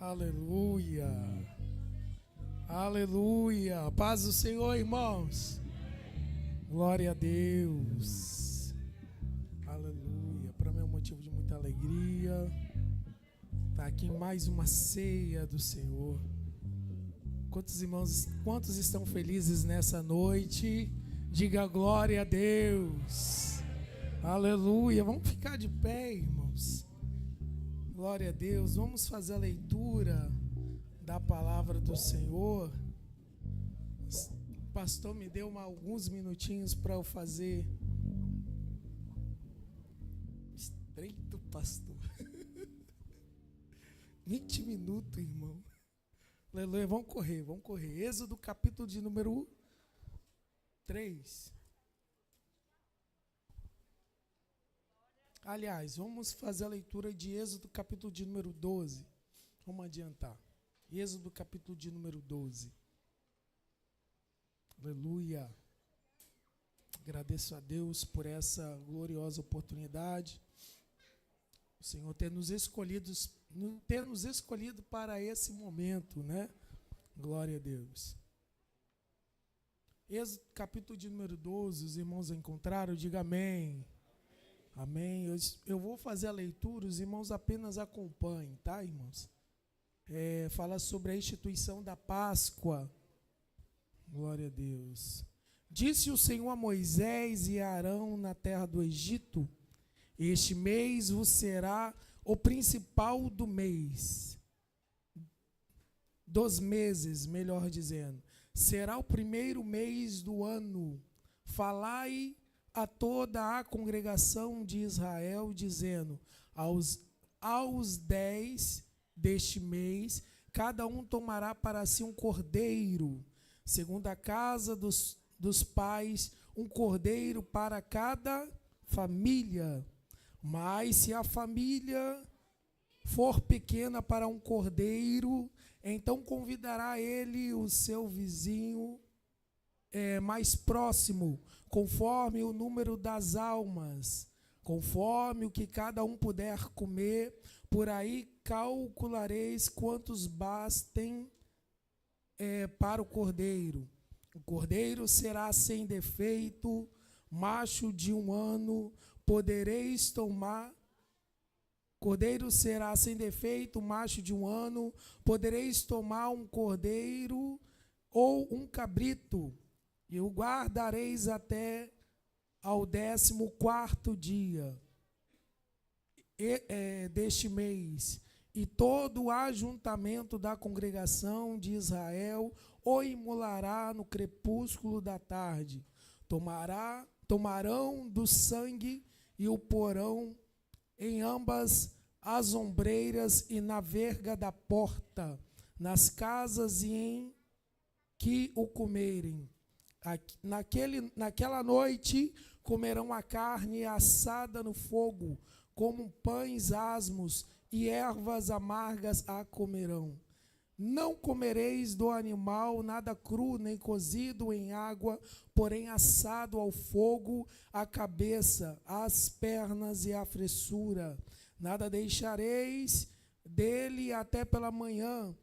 Aleluia. Aleluia. Paz do Senhor, irmãos. Glória a Deus. Aleluia. Para mim é um motivo de muita alegria estar aqui em mais uma ceia do Senhor. Quantos irmãos, quantos estão felizes nessa noite? Diga glória a Deus. Aleluia. Vamos ficar de pé, irmãos. Glória a Deus. Vamos fazer a leitura da palavra do Senhor. O pastor me deu alguns minutinhos para eu fazer. Estreito, pastor. 20 minutos, irmão. Aleluia. Vamos correr. Êxodo capítulo de número 3. Aliás, vamos fazer a leitura de Êxodo capítulo de número 12. Vamos adiantar. Êxodo capítulo de número 12. Aleluia. Agradeço a Deus por essa gloriosa oportunidade. O Senhor ter nos escolhido para esse momento, né? Glória a Deus. Êxodo capítulo de número 12, os irmãos encontraram? Diga amém. Amém. Eu vou fazer a leitura, os irmãos apenas acompanhem, tá, irmãos? Fala sobre a instituição da Páscoa. Glória a Deus. Disse o Senhor a Moisés e a Arão na terra do Egito: este mês vos será o principal do mês, dos meses, melhor dizendo. Será o primeiro mês do ano. Falai a toda a congregação de Israel, dizendo: aos 10 deste mês, cada um tomará para si um cordeiro, segundo a casa dos pais, um cordeiro para cada família. Mas se a família for pequena para um cordeiro, então convidará ele o seu vizinho mais próximo, conforme o número das almas, conforme o que cada um puder comer. Por aí calculareis quantos bastem para o cordeiro. O cordeiro será sem defeito, macho de 1 ano. Podereis tomar. Cordeiro será sem defeito, macho de 1 ano. Podereis tomar um cordeiro ou um cabrito, e o guardareis até ao 14º dia deste mês. E todo o ajuntamento da congregação de Israel o imolará no crepúsculo da tarde. Tomarão do sangue e o porão em ambas as ombreiras e na verga da porta, nas casas e em que o comerem. Naquela noite comerão a carne assada no fogo, como pães asmos, e ervas amargas a comerão. Não comereis do animal nada cru, nem cozido em água, porém assado ao fogo, a cabeça, as pernas e a fressura. Nada deixareis dele até pela manhã.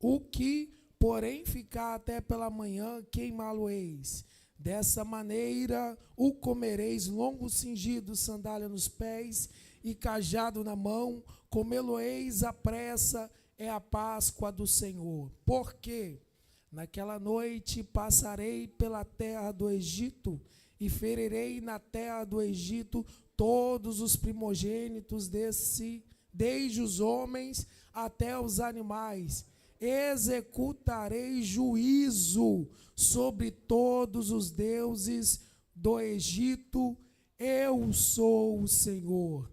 O que, porém, ficar até pela manhã, queimá-lo-eis. Dessa maneira o comereis longo cingido, sandália nos pés e cajado na mão. Comê-lo-eis à pressa, é a Páscoa do Senhor. Porque naquela noite passarei pela terra do Egito e ferirei na terra do Egito todos os primogênitos desde os homens até os animais. Executarei juízo sobre todos os deuses do Egito. Eu sou o Senhor.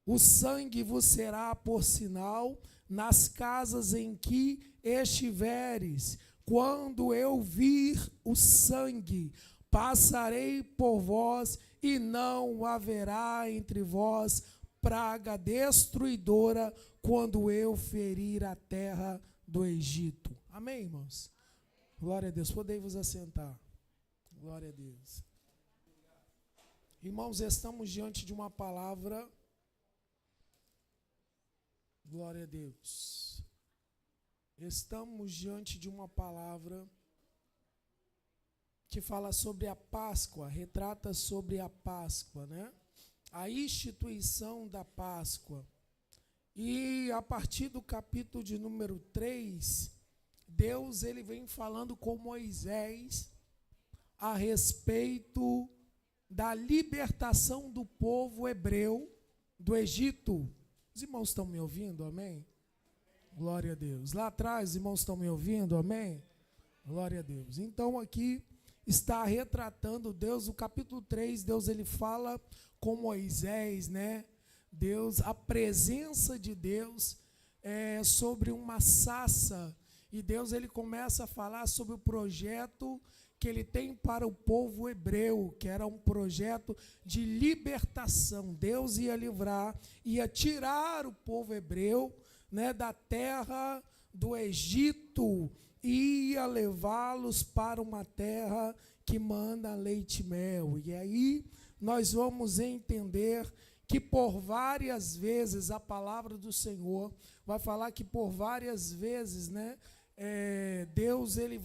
O sangue vos será por sinal nas casas em que estiveres. Quando eu vir o sangue, passarei por vós, e não haverá entre vós praga destruidora quando eu ferir a terra do Egito. Amém, irmãos? Glória a Deus. Podei vos assentar. Glória a Deus. Irmãos, estamos diante de uma palavra Glória a Deus. Estamos diante de uma palavra que fala sobre a Páscoa, retrata sobre a Páscoa, né? A instituição da Páscoa. E a partir do capítulo de número 3, Deus ele vem falando com Moisés a respeito da libertação do povo hebreu do Egito. Os irmãos estão me ouvindo? Amém? Glória a Deus. Lá atrás, os irmãos estão me ouvindo? Amém? Glória a Deus. Então aqui está retratando Deus, o capítulo 3, Deus ele fala com Moisés, né? Deus, a presença de Deus sobre uma sarça. E Deus ele começa a falar sobre o projeto que ele tem para o povo hebreu, que era um projeto de libertação. Deus ia livrar, ia tirar o povo hebreu, né, da terra do Egito, e ia levá-los para uma terra que manda leite e mel. E aí nós vamos entender que por várias vezes a palavra do Senhor vai falar que por várias vezes, né, Deus ele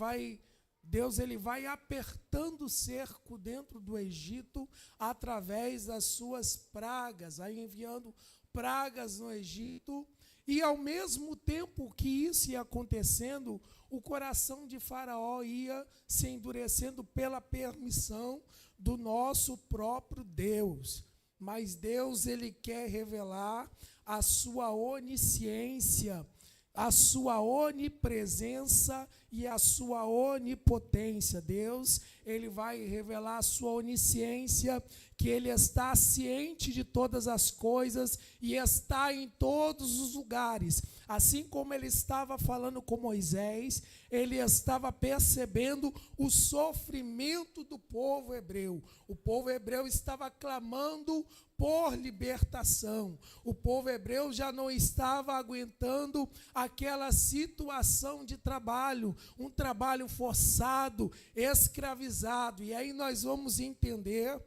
vai apertando o cerco dentro do Egito através das suas pragas, aí enviando pragas no Egito, e ao mesmo tempo que isso ia acontecendo, o coração de Faraó ia se endurecendo pela permissão do nosso próprio Deus. Mas Deus ele quer revelar a sua onisciência, a sua onipresença e a sua onipotência. Deus, ele vai revelar a sua onisciência, que ele está ciente de todas as coisas e está em todos os lugares. Assim como ele estava falando com Moisés, ele estava percebendo o sofrimento do povo hebreu. O povo hebreu estava clamando por libertação. O povo hebreu já não estava aguentando aquela situação de trabalho, um trabalho forçado, escravizado. E aí nós vamos entender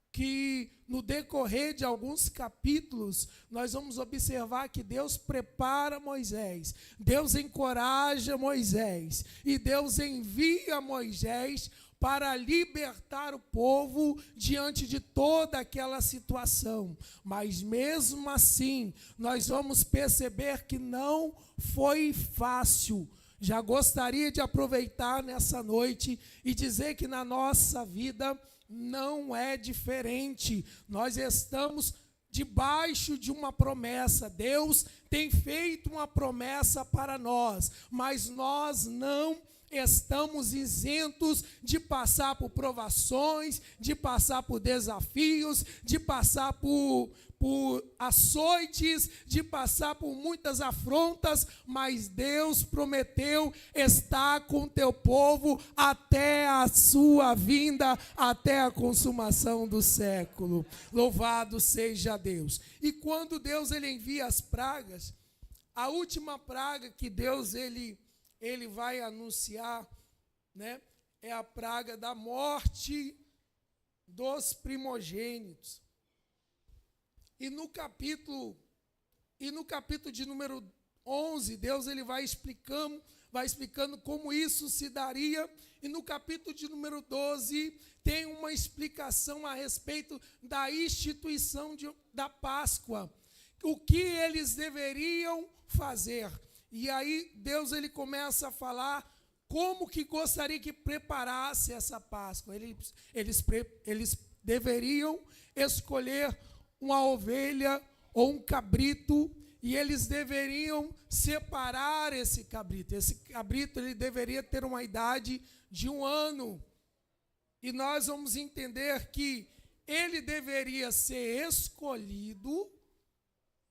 que no decorrer de alguns capítulos, nós vamos observar que Deus prepara Moisés, Deus encoraja Moisés, e Deus envia Moisés para libertar o povo diante de toda aquela situação. Mas mesmo assim, nós vamos perceber que não foi fácil. Já gostaria de aproveitar nessa noite e dizer que na nossa vida não é diferente. Nós estamos debaixo de uma promessa. Deus tem feito uma promessa para nós, mas nós não estamos isentos de passar por provações, de passar por desafios, de passar por açoites, de passar por muitas afrontas, mas Deus prometeu estar com teu povo até a sua vinda, até a consumação do século. Louvado seja Deus. E quando Deus ele envia as pragas, a última praga que Deus ele vai anunciar, né, é a praga da morte dos primogênitos. E no capítulo de número 11, Deus ele vai explicando como isso se daria. E no capítulo de número 12, tem uma explicação a respeito da instituição da Páscoa. O que eles deveriam fazer. E aí Deus ele começa a falar como que gostaria que preparasse essa Páscoa. Eles deveriam escolher uma ovelha ou um cabrito, e eles deveriam separar esse cabrito. Esse cabrito ele deveria ter uma idade de 1 ano. E nós vamos entender que ele deveria ser escolhido,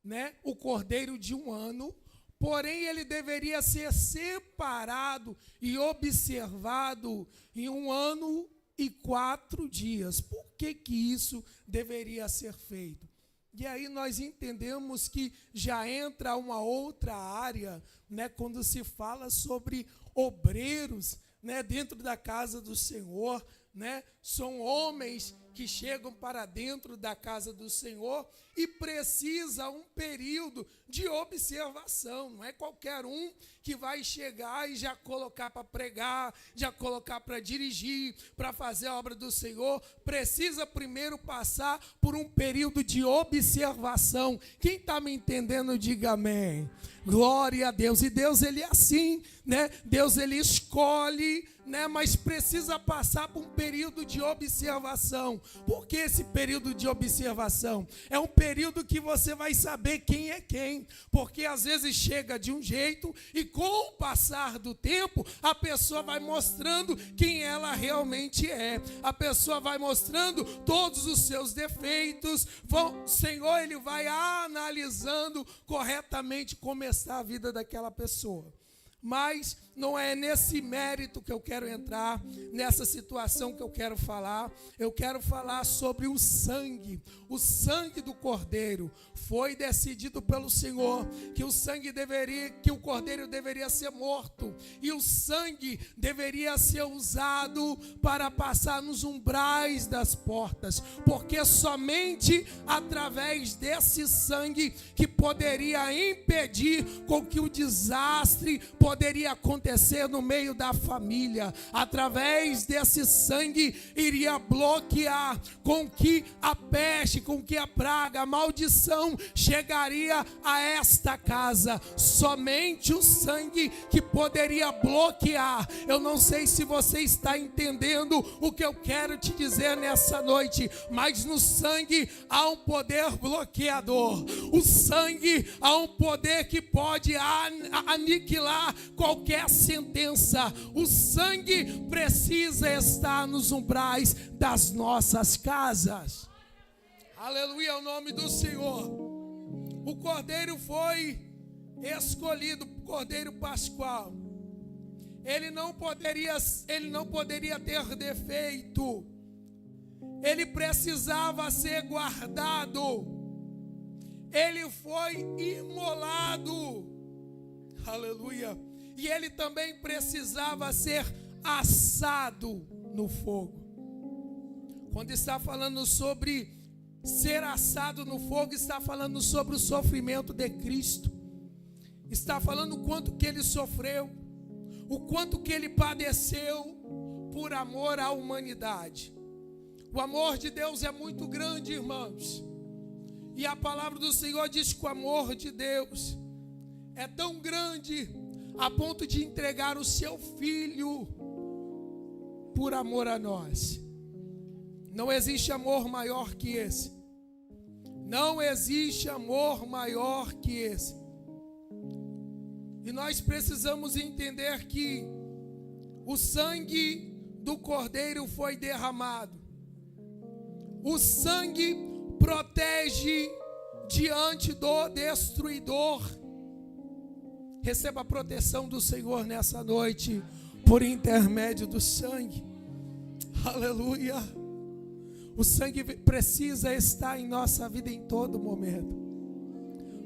né, o cordeiro de 1 ano, porém ele deveria ser separado e observado em 1 ano e 4 dias. Por que isso deveria ser feito? E aí nós entendemos que já entra uma outra área, né, quando se fala sobre obreiros, né, dentro da casa do Senhor, né, são homens que chegam para dentro da casa do Senhor e precisa um período de observação. Não é qualquer um que vai chegar e já colocar para pregar, já colocar para dirigir, para fazer a obra do Senhor. Precisa primeiro passar por um período de observação. Quem está me entendendo, diga amém. Glória a Deus. E Deus, ele é assim, né? Deus, ele escolhe, né? Mas precisa passar por um período de observação. Por que esse período de observação? É um período que você vai saber quem é quem. Porque às vezes chega de um jeito e com o passar do tempo, a pessoa vai mostrando quem ela realmente é. A pessoa vai mostrando todos os seus defeitos. O Senhor, ele vai analisando corretamente como está a vida daquela pessoa. Mas não é nesse mérito que eu quero entrar, nessa situação que eu quero falar. Eu quero falar sobre o sangue do Cordeiro. Foi decidido pelo Senhor que o Cordeiro deveria ser morto, e o sangue deveria ser usado para passar nos umbrais das portas, porque somente através desse sangue que poderia impedir com que o desastre poderia acontecer no meio da família. Através desse sangue iria bloquear com que a peste, com que a praga, a maldição chegaria a esta casa. Somente o sangue que poderia bloquear. Eu não sei se você está entendendo o que eu quero te dizer nessa noite, mas no sangue há um poder bloqueador. O sangue há um poder que pode aniquilar qualquer sentença. O sangue precisa estar nos umbrais das nossas casas. Aleluia, ao nome do Senhor. O Cordeiro foi escolhido, o Cordeiro Pascual. Ele não poderia ter defeito. Ele precisava ser guardado. Ele foi imolado. Aleluia. E ele também precisava ser assado no fogo. Quando está falando sobre ser assado no fogo, está falando sobre o sofrimento de Cristo. Está falando o quanto que ele sofreu, o quanto que ele padeceu por amor à humanidade. O amor de Deus é muito grande, irmãos. E a palavra do Senhor diz que o amor de Deus é tão grande a ponto de entregar o seu Filho por amor a nós. Não existe amor maior que esse. Não existe amor maior que esse. E nós precisamos entender que o sangue do Cordeiro foi derramado. O sangue protege diante do destruidor. Receba a proteção do Senhor nessa noite, por intermédio do sangue. Aleluia. O sangue precisa estar em nossa vida em todo momento.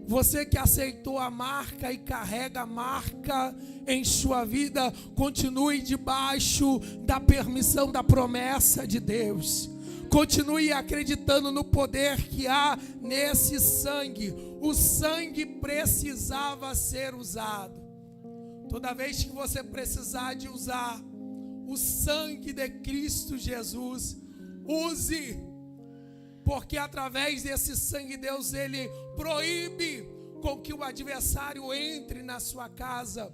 Você que aceitou a marca e carrega a marca em sua vida, continue debaixo da permissão, da promessa de Deus. Continue acreditando no poder que há nesse sangue. O sangue precisava ser usado. Toda vez que você precisar de usar o sangue de Cristo Jesus, use. Porque através desse sangue, Deus, ele proíbe com que o adversário entre na sua casa,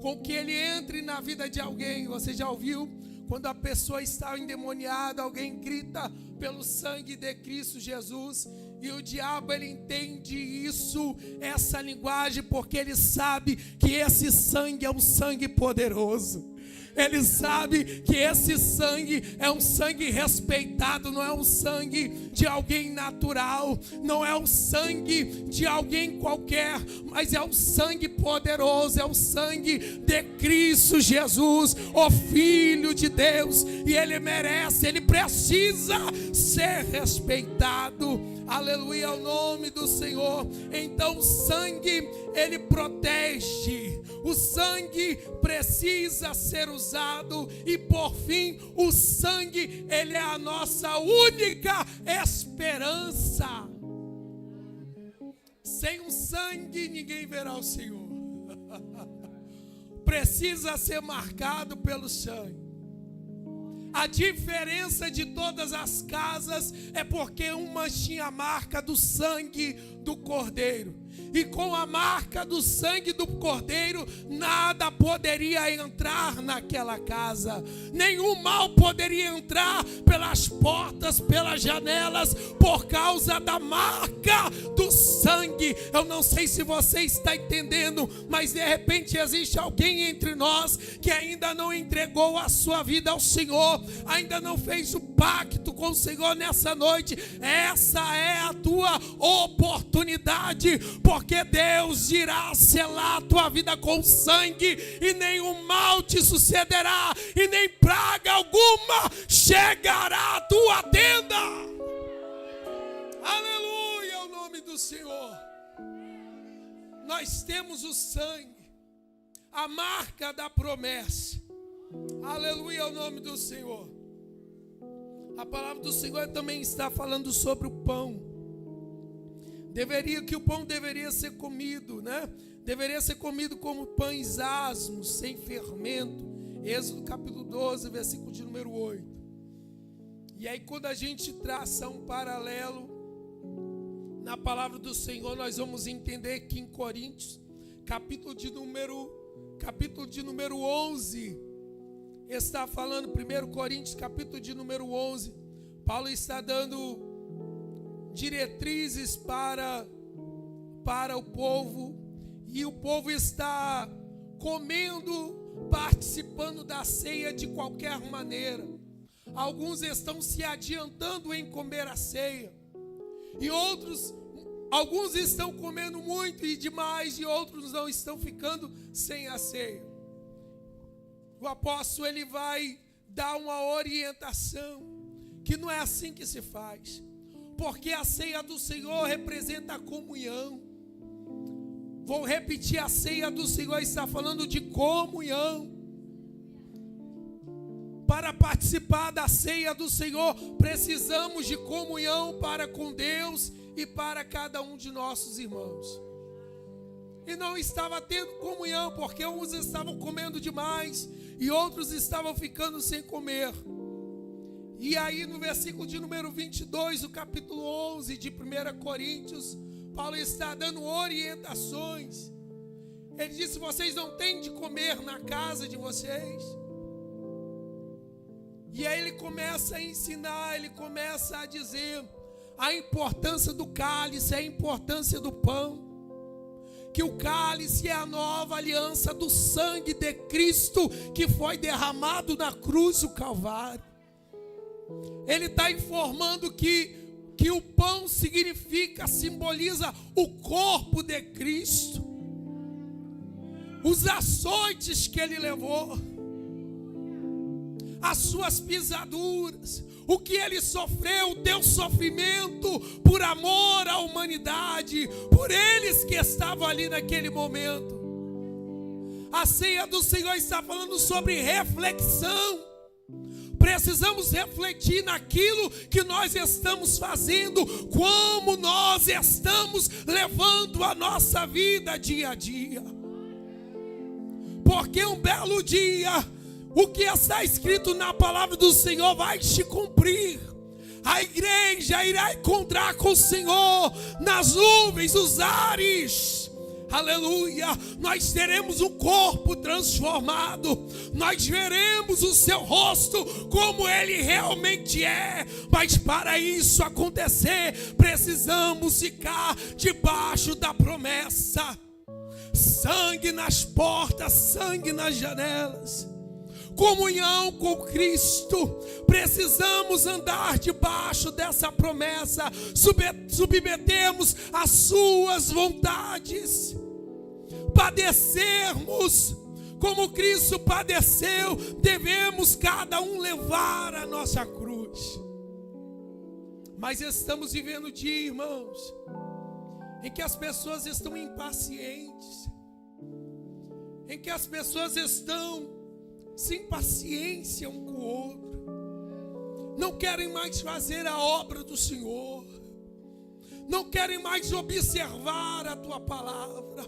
com que ele entre na vida de alguém. Você já ouviu? Quando a pessoa está endemoniada, alguém grita pelo sangue de Cristo Jesus, e o diabo, ele entende isso, essa linguagem, porque ele sabe que esse sangue é um sangue poderoso. Ele sabe que esse sangue é um sangue respeitado, não é um sangue de alguém natural, não é um sangue de alguém qualquer, mas é um sangue poderoso, é o sangue de Cristo Jesus, o Filho de Deus, e ele merece, ele precisa ser respeitado. Aleluia, ao nome do Senhor. Então o sangue, ele protege. O sangue precisa ser usado. E por fim, o sangue, ele é a nossa única esperança. Sem o sangue, ninguém verá o Senhor. Precisa ser marcado pelo sangue. A diferença de todas as casas é porque uma tinha a marca do sangue do Cordeiro. E com a marca do sangue do Cordeiro, nada poderia entrar naquela casa. Nenhum mal poderia entrar pelas portas, pelas janelas, por causa da marca do sangue. Eu não sei se você está entendendo, mas de repente existe alguém entre nós que ainda não entregou a sua vida ao Senhor, ainda não fez o pacto com o Senhor nessa noite. Essa é a tua oportunidade, porque Deus irá selar a tua vida com sangue, e nenhum mal te sucederá, e nem praga alguma chegará à tua tenda. Aleluia, ao nome do Senhor. Nós temos o sangue, a marca da promessa. Aleluia, ao nome do Senhor. A palavra do Senhor também está falando sobre o pão. Que o pão deveria ser comido, né? Deveria ser comido como pães asmos, sem fermento. Êxodo capítulo 12, versículo de número 8. E aí, quando a gente traça um paralelo na palavra do Senhor, nós vamos entender que em Coríntios, capítulo de número 11, está falando, 1 Coríntios, capítulo de número 11, Paulo está dando diretrizes para o povo, e o povo está comendo, participando da ceia de qualquer maneira. Alguns estão se adiantando em comer a ceia, e alguns estão comendo muito e demais, e outros não estão ficando sem a ceia. O apóstolo, ele vai dar uma orientação, que não é assim que se faz. Porque a ceia do Senhor representa a comunhão. Vou repetir, a ceia do Senhor está falando de comunhão. Para participar da ceia do Senhor, precisamos de comunhão para com Deus e para cada um de nossos irmãos. E não estava tendo comunhão, porque uns estavam comendo demais e outros estavam ficando sem comer. E aí no versículo de número 22, do capítulo 11 de 1 Coríntios, Paulo está dando orientações. Ele disse: vocês não têm de comer na casa de vocês. E aí ele começa a ensinar, ele começa a dizer a importância do cálice, a importância do pão. Que o cálice é a nova aliança do sangue de Cristo, que foi derramado na cruz do Calvário. Ele está informando que o pão simboliza o corpo de Cristo, os açoites que ele levou, as suas pisaduras, o que ele sofreu, o teu sofrimento por amor à humanidade, por eles que estavam ali naquele momento. A ceia do Senhor está falando sobre reflexão. Precisamos refletir naquilo que nós estamos fazendo, como nós estamos levando a nossa vida dia a dia. Porque um belo dia, o que está escrito na palavra do Senhor vai se cumprir. A igreja irá encontrar com o Senhor nas nuvens, nos ares. Aleluia, nós teremos um corpo transformado, nós veremos o seu rosto como ele realmente é. Mas para isso acontecer, precisamos ficar debaixo da promessa. Sangue nas portas, sangue nas janelas. Comunhão com Cristo. Precisamos andar debaixo dessa promessa, submetermos às suas vontades, padecermos como Cristo padeceu. Devemos cada um levar a nossa cruz. dias. Mas estamos vivendo dia, irmãos, em que as pessoas estão impacientes, em que as pessoas estão sem paciência um com o outro, não querem mais fazer a obra do Senhor, não querem mais observar a tua palavra,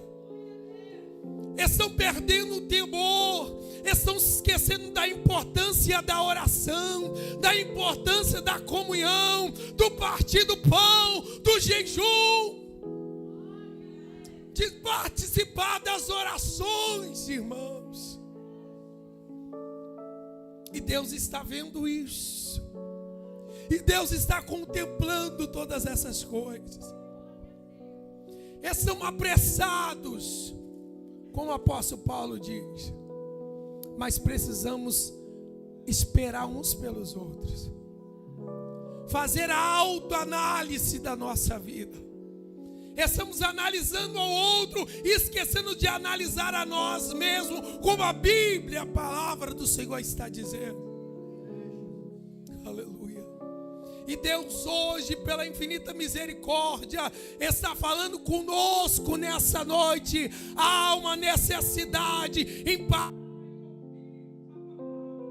estão perdendo o temor, estão se esquecendo da importância da oração, da importância da comunhão, do partir do pão, do jejum, de participar das orações, irmãos. E Deus está vendo isso, e Deus está contemplando todas essas coisas. Estão apressados, como o apóstolo Paulo diz, mas precisamos esperar uns pelos outros, fazer a autoanálise da nossa vida. Estamos analisando ao outro e esquecendo de analisar a nós mesmos, como a Bíblia, a palavra do Senhor está dizendo. Aleluia. E Deus hoje, pela infinita misericórdia, está falando conosco nessa noite. Há uma necessidade em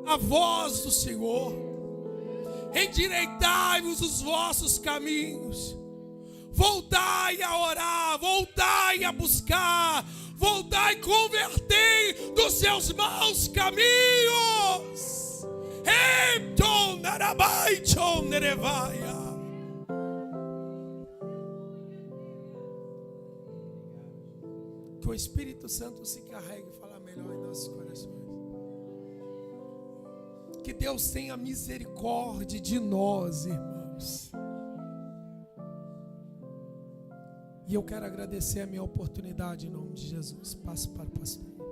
a voz do Senhor. Endireitai-vos os vossos caminhos. Voltai a orar, voltai a buscar, voltai e convertei dos seus maus caminhos. Que o Espírito Santo se carregue e fale melhor em nossos corações. Que Deus tenha misericórdia de nós, irmãos. E eu quero agradecer a minha oportunidade em nome de Jesus. Passo para o pastor.